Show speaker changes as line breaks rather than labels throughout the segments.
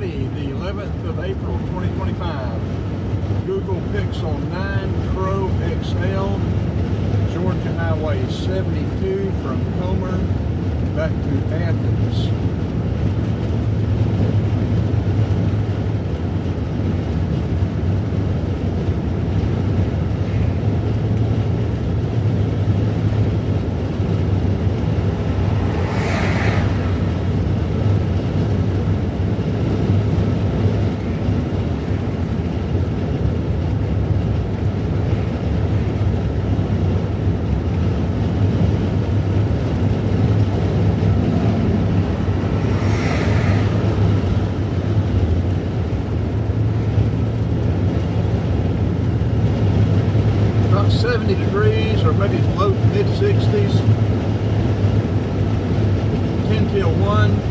Friday, the 11th of April, 2025. Google Pixel 9 Pro XL, Georgia Highway 72 from Comer back to Athens. About 70 degrees, or maybe low mid 60s. 10 till 1.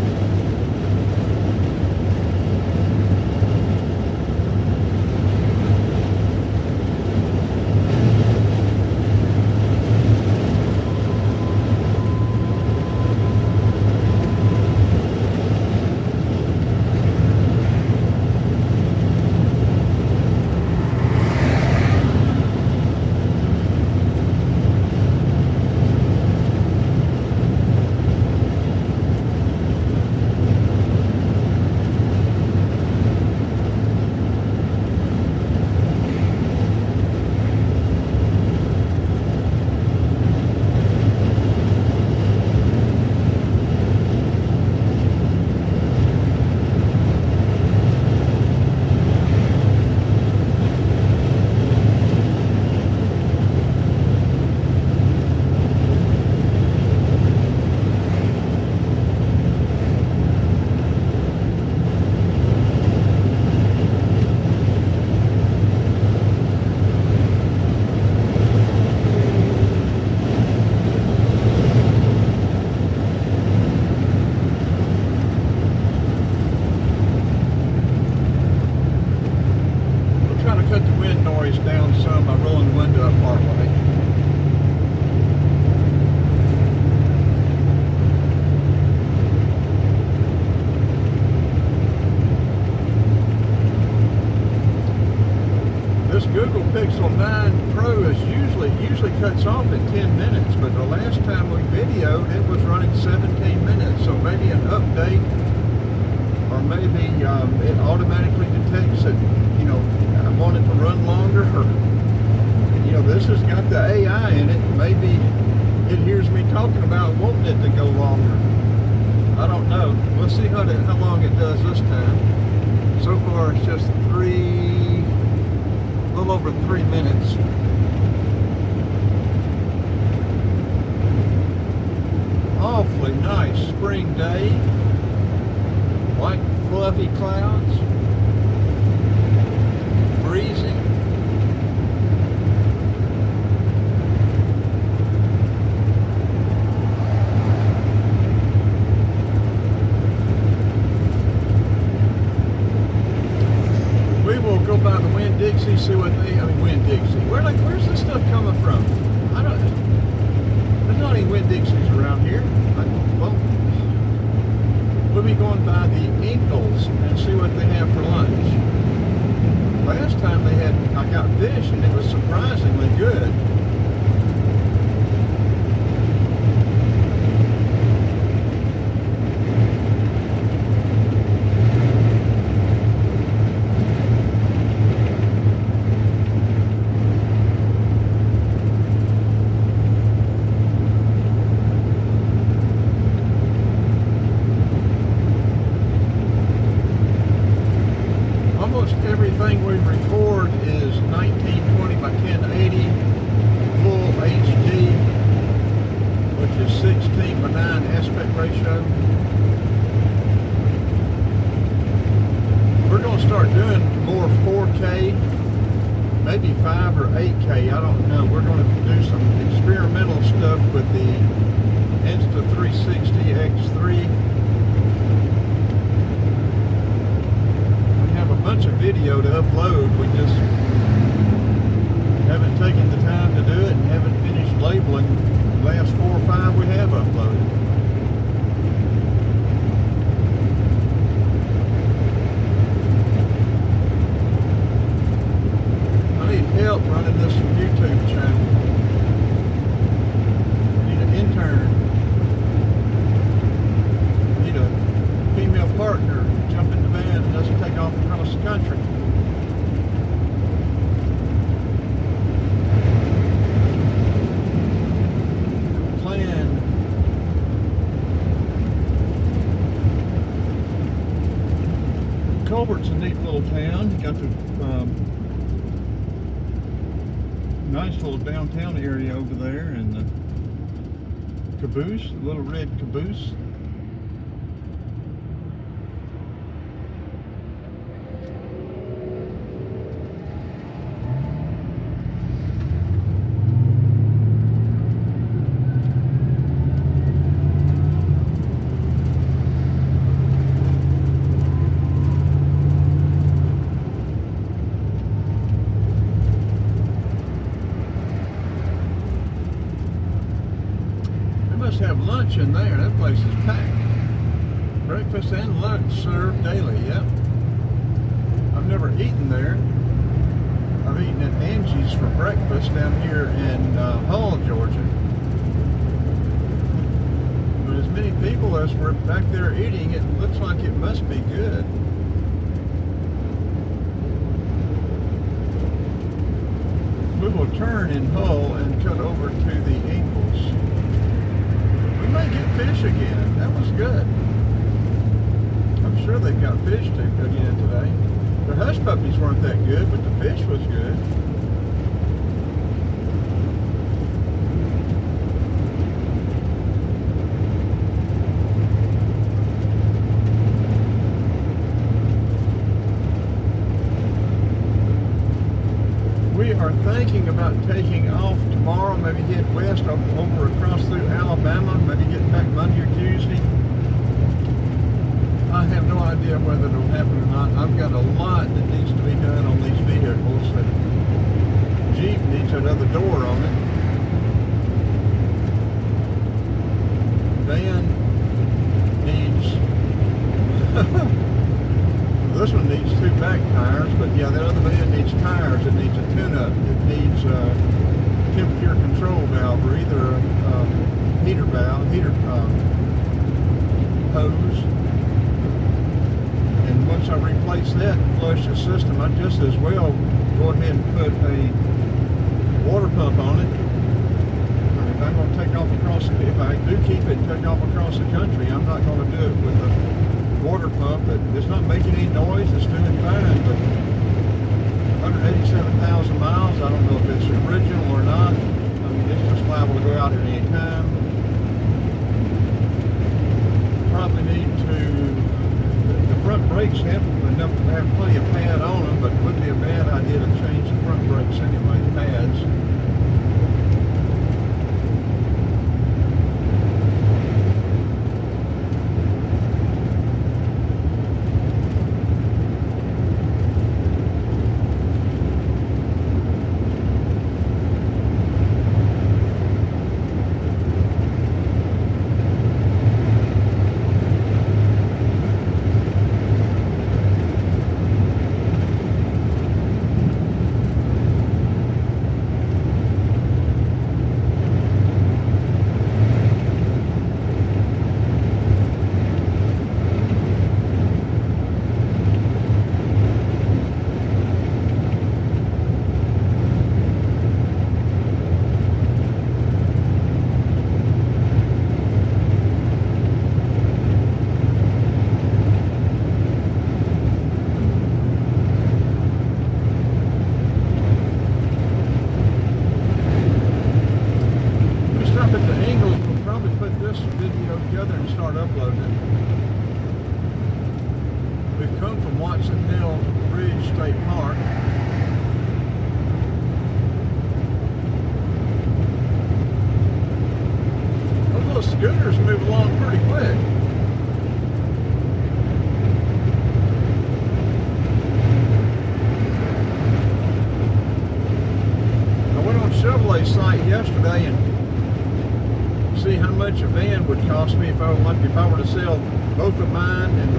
Cut the wind noise down some by rolling the window up partway. This Google Pixel 9 Pro is usually cuts off at 10 minutes, but the last time we videoed it was running 17 minutes, so maybe an update, or maybe it automatically detects that, you know, I want it to run longer, or, you know, this has got the AI in it. Maybe it hears me talking about wanting it to go longer. I don't know. We'll see how long it does this time. So far, it's just a little over 3 minutes. Awfully nice spring day. White fluffy clouds. Breezy. We will go by the Winn-Dixie, see what Winn-Dixie. Where's this stuff coming from? There's not any Winn-Dixies around here. Well, we'll be going by the Inkles and see what they have for lunch. Last time I got fish and it was surprisingly good. Almost everything we record is 1920 by 1080 full HD, which is 16 by 9 aspect ratio. We're going to start doing more 4K, maybe 5 or 8K, I don't know. We're going to do some experimental stuff with the Insta360 X3. Bunch of video to upload. We just haven't taken the time to do it and haven't finished labeling the last 4 or 5 we have uploaded. partner, jump in the van and let's take off across the country. Culver's a neat little town. You got the nice little downtown area over there, and the caboose, the little red caboose. Have lunch in there. That place is packed. Breakfast and lunch served daily. Yep. I've never eaten there. I've eaten at Angie's for breakfast down here in Hull, Georgia. But as many people as were back there eating, it looks like it must be good. We will turn in Hull and cut over to the Ingalls. We may get fish again. That was good. I'm sure they've got fish again today. The hush puppies weren't that good, but the fish was good. We are thinking about taking off tomorrow, maybe head west over across through Alabama, maybe get back Monday or Tuesday. I have no idea whether it'll happen or not. I've got a lot that needs to be done on these vehicles. The Jeep needs another door on it. Van needs this one needs 2 back tires, but yeah, the other van needs tires. It needs a tune-up. It needs a temperature control valve, or either a heater valve, hose. And once I replace that and flush the system, I just as well go ahead and put a water pump on it. If I'm going to take off across, if I do keep it and take off across the country, I'm not going to do it with a water pump. It's not making any noise. It's doing fine, but 187,000 miles. I don't know if it's original or not. I mean, it's just liable to go out at any time. Probably need to. The front brakes have enough to have plenty of pad on them, but it wouldn't be a bad idea to change the front brakes anyway. The pads. Scooters move along pretty quick. I went on Chevrolet's site yesterday and see how much a van would cost me if I were to sell both of mine and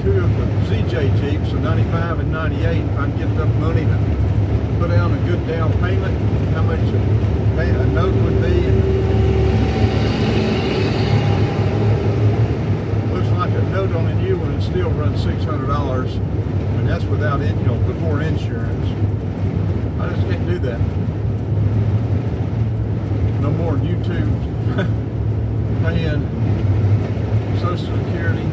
2 of the ZJ Jeeps, so 95 and 98. If I can get enough money to put down a good down payment, how much a note would be. Like a note on a new one is still run $600, and that's without before insurance. I just can't do that. No more YouTube paying Social Security.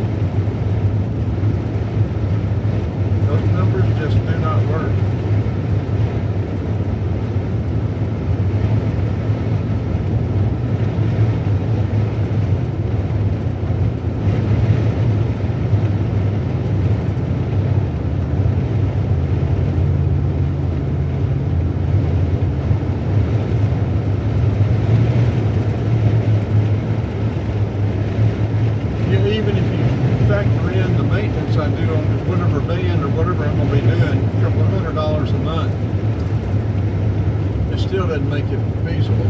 Those numbers just do not work. Even if you factor in the maintenance I do on whatever band or whatever I'm going to be doing, a couple of $100 a month, it still doesn't make it feasible.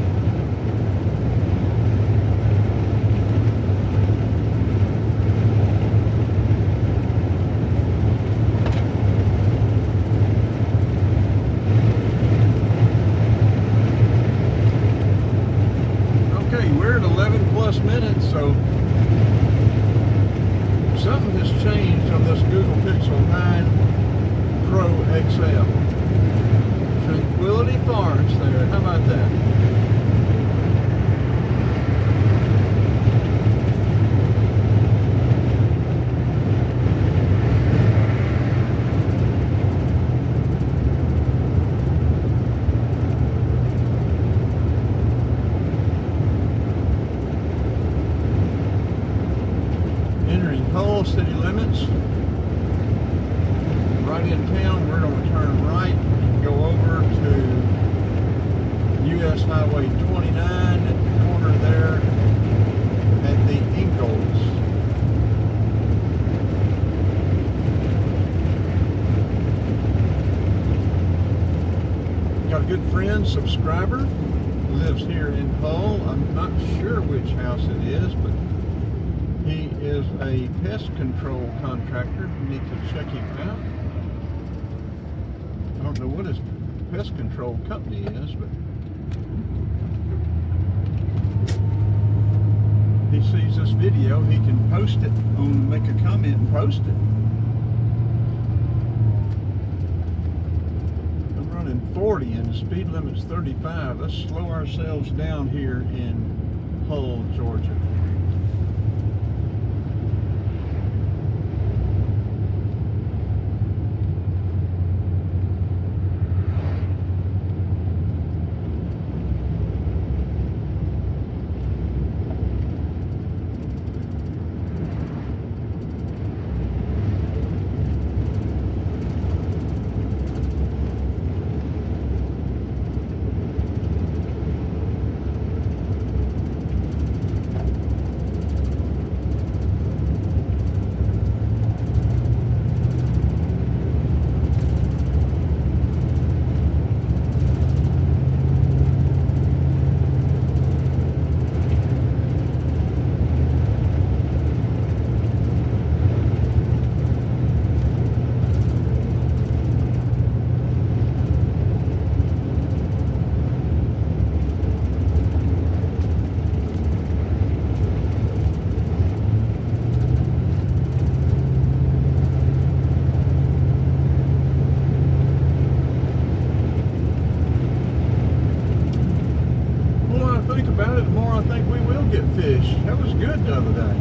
Okay, we're at 11 plus minutes, so something has changed on this Google Pixel 9 Pro XL. Tranquility Forest there. How about that? Entering Hull city limits. Right in town, we're going to turn right and go over to US Highway 29 at the corner there at the Ingalls. Got a good friend, subscriber, who lives here in Hull. I'm not sure which house it is, but he is a pest control contractor. You need to check him out. I don't know what his pest control company is, but he sees this video, he can post it make a comment and post it. I'm running 40 and the speed limit's 35. Let's slow ourselves down here in Hull, Georgia. About it, the more I think we will get fish. That was good the other day.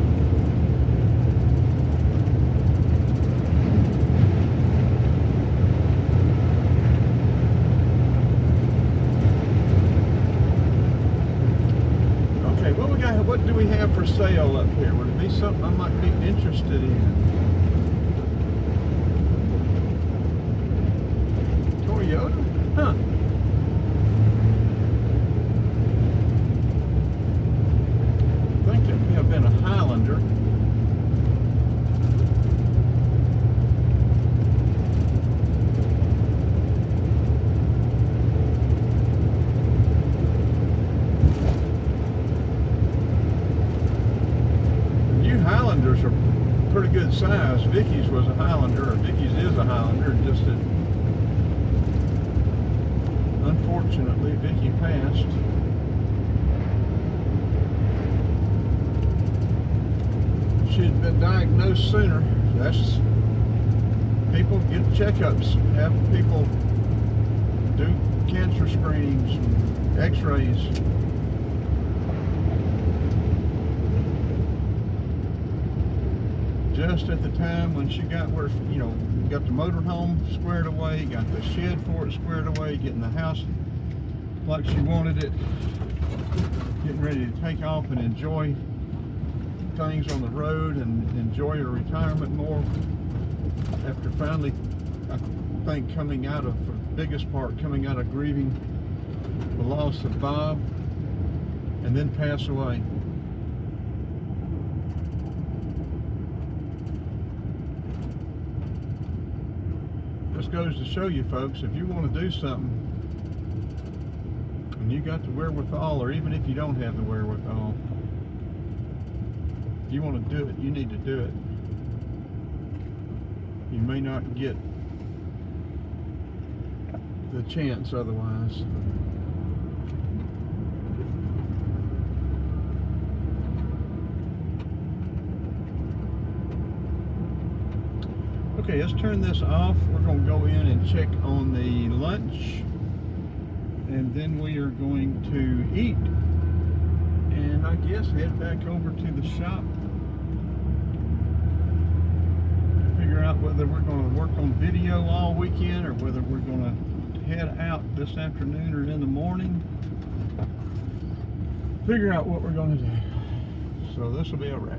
Okay, what do we have for sale up here? Would it be something I might be interested in? Toyota? Huh. Been a Highlander. New Highlanders are pretty good size. Vicky's was a Highlander, or Vicky's is a Highlander, just that unfortunately Vicky passed. she'd been diagnosed sooner. That's, people get checkups, have people do cancer screenings, x-rays. Just at the time when she got where, you know, got the motorhome squared away, got the shed for it squared away, getting the house like she wanted it, getting ready to take off and enjoy things on the road and enjoy her retirement more, after finally, I think, coming out of, for the biggest part, coming out of grieving the loss of Bob, and then pass away. This goes to show you, folks, if you want to do something and you got the wherewithal, or even if you don't have the wherewithal, if you want to do it, you need to do it. You may not get the chance otherwise. Okay, let's turn this off. We're going to go in and check on the lunch, and then we are going to eat, and I guess head back over to the shop, figure out whether we're going to work on video all weekend or whether we're going to head out this afternoon or in the morning. Figure out what we're going to do. So this will be a wrap.